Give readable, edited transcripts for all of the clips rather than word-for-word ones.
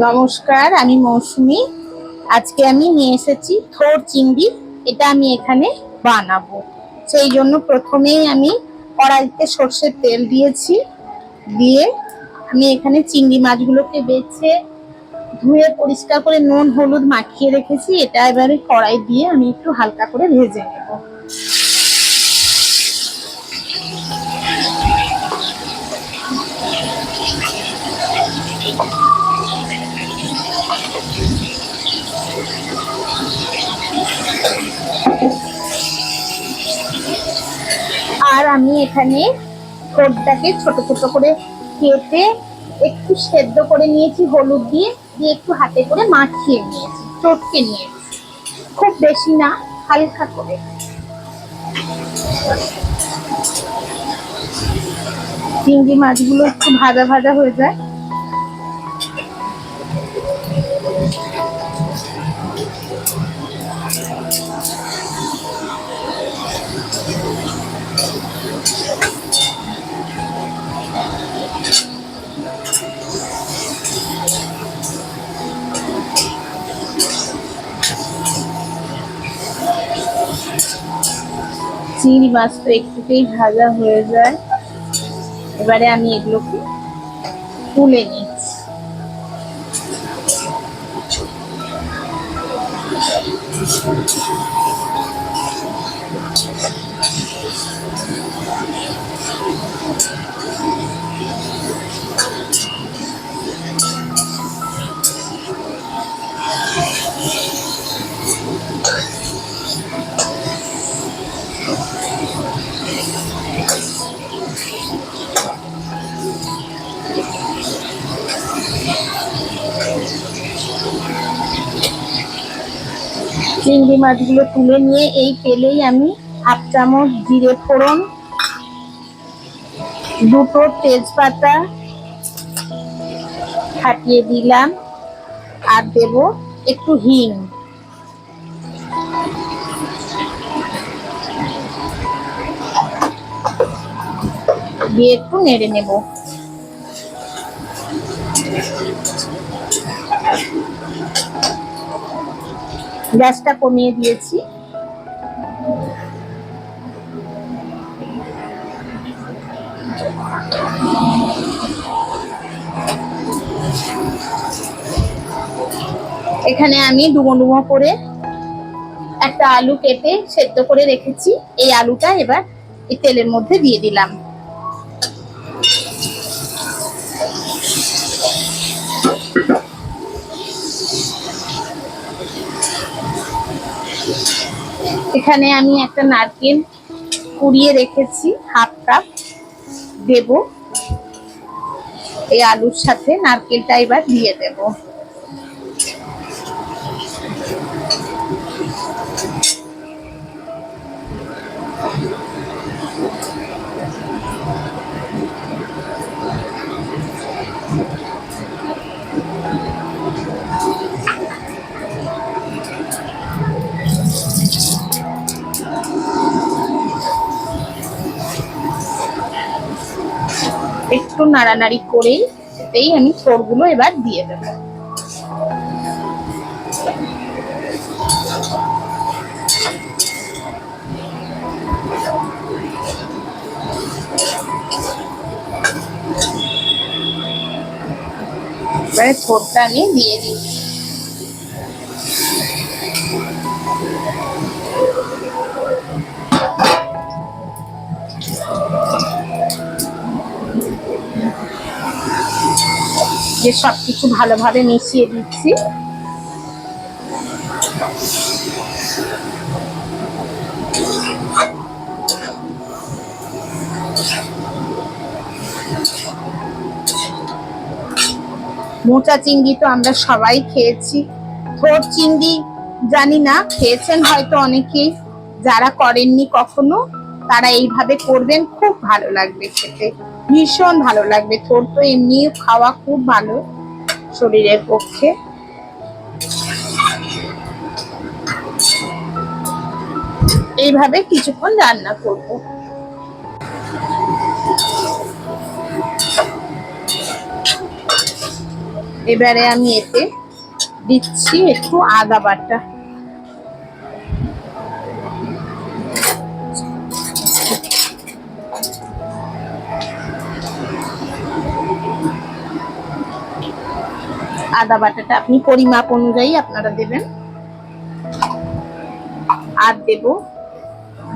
নমস্কার, আমি মৌসুমী। আজকে আমি নিয়ে এসেছি থোড় চিংড়ি। এটা আমি এখানে বানাবো। সেই জন্য প্রথমেই আমি কড়াইতে সর্ষের তেল দিয়েছি। দিয়ে আমি এখানে চিংড়ি মাছগুলোকে বেছে ধুয়ে পরিষ্কার করে নুন হলুদ মাখিয়ে রেখেছি। এটা এবারে কড়াই দিয়ে আমি একটু হালকা করে ভেজে নেব। আর আমি এখানে ঠোঁটটাকে ছোট ছোট করে কেটে একটু সেদ্ধ করে নিয়েছি হলুদ দিয়ে, দিয়ে একটু হাতে করে মাখিয়ে নিয়েছি, চটকে নিয়েছি। খুব বেশি না, হালকা করে। চিংড়ি মাছগুলো একটু ভাজা ভাজা হয়ে যায়। চিংড়ি মাছ তো একটুতেই ভাজা হয়ে যায়। এবারে আমি এগুলোকে তুলে নিচ্ছি। চিংড়ি মাছগুলো তুলে নিয়ে এই তেলেই আমি হাফ চামচ জিরে ফোড়ন, দুটো তেজপাতা ফাটিয়ে দিলাম, আর দেব একটু হিং। দিয়ে একটু নেড়ে নেব। গ্যাসটা কমিয়ে দিয়েছি। এখানে আমি ডুমো ডুমো করে একটা আলু কেটে সেদ্ধ করে রেখেছি। এই আলুটা এবার এই তেলের মধ্যে দিয়ে দিলাম। এখানে আমি একটা নারকেল কুড়িয়ে রেখেছি, হাফ কাপ দেব। এই আলুর সাথে নারকেলটা এবার দিয়ে দেব। একটু নাড়ানাড়ি করেই আমি থোড়গুলো এবার দিয়ে দেব। এবারে থোড়টা আমি দিয়ে দিচ্ছি। যে সবকিছু ভালোভাবে মিশিয়ে দিচ্ছি। মোচা চিংড়ি তো আমরা সবাই খেয়েছি। থোড় চিংড়ি জানি না, খেয়েছেন হয়তো অনেকেই। যারা করেননি কখনো, তারা এইভাবে করবেন, খুব ভালো লাগবে খেতে, ভীষণ ভালো লাগবে। থোড় তো এমনি খাওয়া খুব ভালো শরীরের পক্ষে। এইভাবে কিছুক্ষণ রান্না করব। এবারে আমি এতে দিচ্ছি একটু আদা বাটা। আদা বাটাটা আপনি পরিমাপ অনুযায়ী আপনারা দেবেন। আর দেব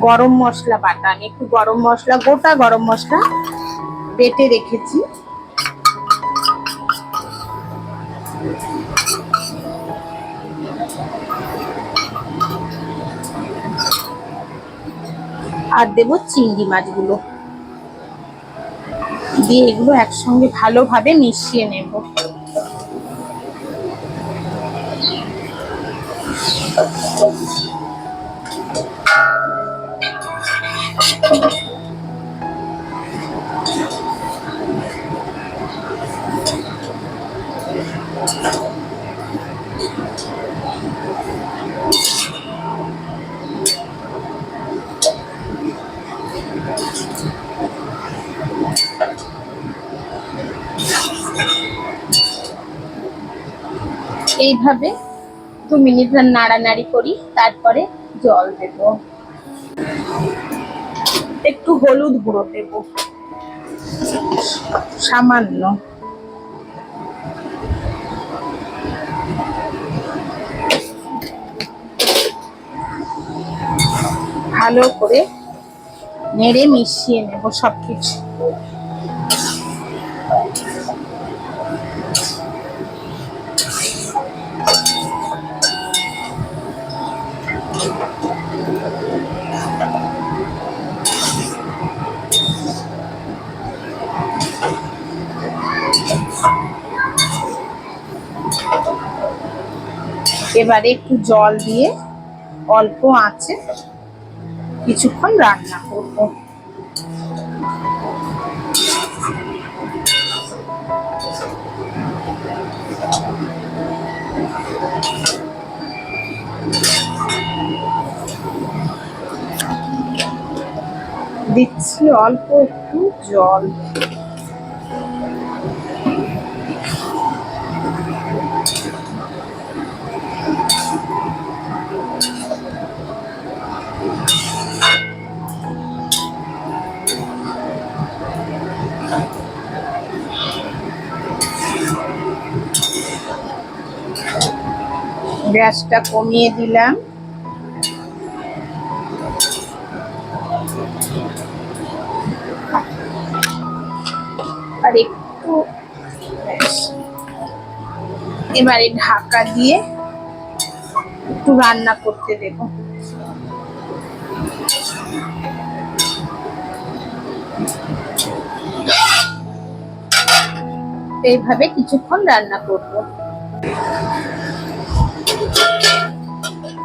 গরম মশলা বাটা। আমি একটু গরম মশলা, গোটা গরম মশলা বেটে রেখেছি। আর দেব চিংড়ি মাছগুলো দিয়ে এগুলো একসঙ্গে ভালোভাবে মিশিয়ে নেব। এইভাবে 2 মিনিট নাড়ানাড়ি করি, তারপরে জল দেব। একটু হলুদ গুঁড়ো দেব সামান্য। ভালো করে নেড়ে মিশিয়ে নেব সবকিছু। এবারে একটু জল দিয়ে অল্প আঁচে কিছুক্ষণ রান্না করব। দিচ্ছি অল্প একটু জল। গ্যাসটা কমিয়ে দিলাম। আর একটু এবারে ঢাকা দিয়ে একটু রান্না করতে দেব। এইভাবে কিছুক্ষণ রান্না করব।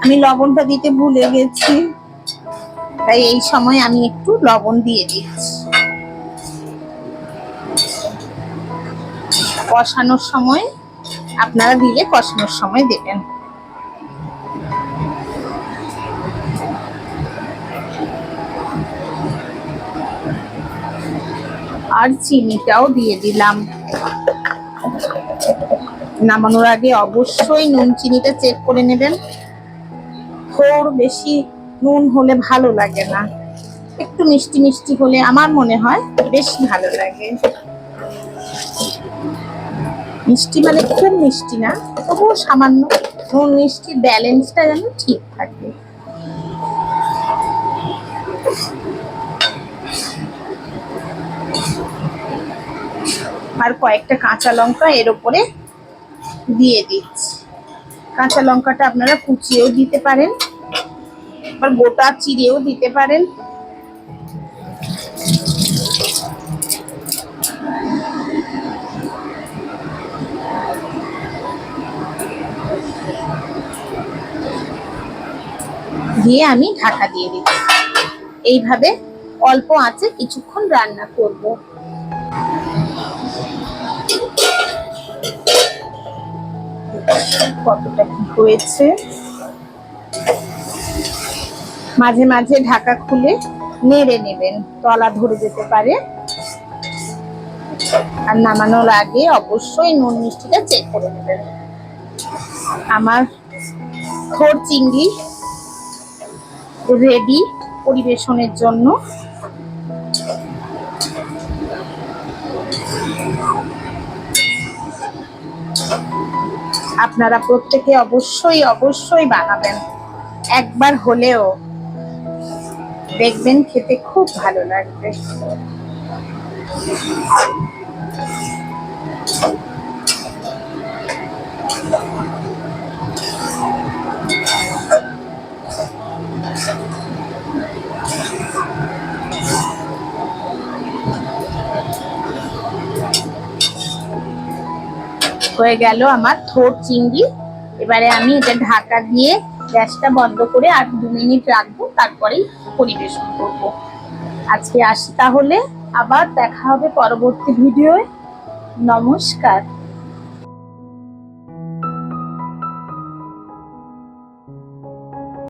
আমি লবণটা দিতে ভুলে গেছি, তাই এই সময় আমি একটু লবণ দিয়ে দিচ্ছি। কষানোর সময় আপনারা দিলে কষানোর সময় দেবেন। আর চিনিটাও দিয়ে দিলাম। নামানোর আগে অবশ্যই নুন চিনিটা চেক করে নেবেন। খুব বেশি নুন হলে ভালো লাগে না, একটু মিষ্টি মিষ্টি হলে আমার মনে হয় বেশি ভালো লাগে। মিষ্টি মানে খুব মিষ্টি না, তবুও সামান্য নুন মিষ্টির ব্যালেন্সটা যেন ঠিক থাকে। আর কয়েকটা কাঁচা লঙ্কা এর উপরে দিয়ে দিচ্ছি। কাঁচা লঙ্কাটা আপনারা কুচিয়েও দিতে পারেন, আবার গোটা চিড়েও দিতে পারেন। দিয়ে আমি ঢাকা দিয়ে দিচ্ছি। এইভাবে অল্প আঁচে কিছুক্ষণ রান্না করব। কতটা কি হয়েছে, মাঝে মাঝে ঢাকা খুলে নেড়ে নেবেন, তলা ধরে যেতে পারে। আর নামানোর আগে অবশ্যই নুন মিষ্টিটা চেক করে নেবেন। আমার থোর চিংড়ি রেডি পরিবেশনের জন্য। আপনারা প্রত্যেকে অবশ্যই অবশ্যই বানাবেন, একবার হলেও দেখবেন, খেতে খুব ভালো লাগবে। হয়ে গেল আমার থোর চিংড়ি। এবারে আমি এটা ঢাকা দিয়ে গ্যাসটা বন্ধ করে আর 2 মিনিট রাখবো, তারপরেই পরিবেশন করব। আজকে আসি তাহলে, আবার দেখা হবে পরবর্তী ভিডিওয়। নমস্কার।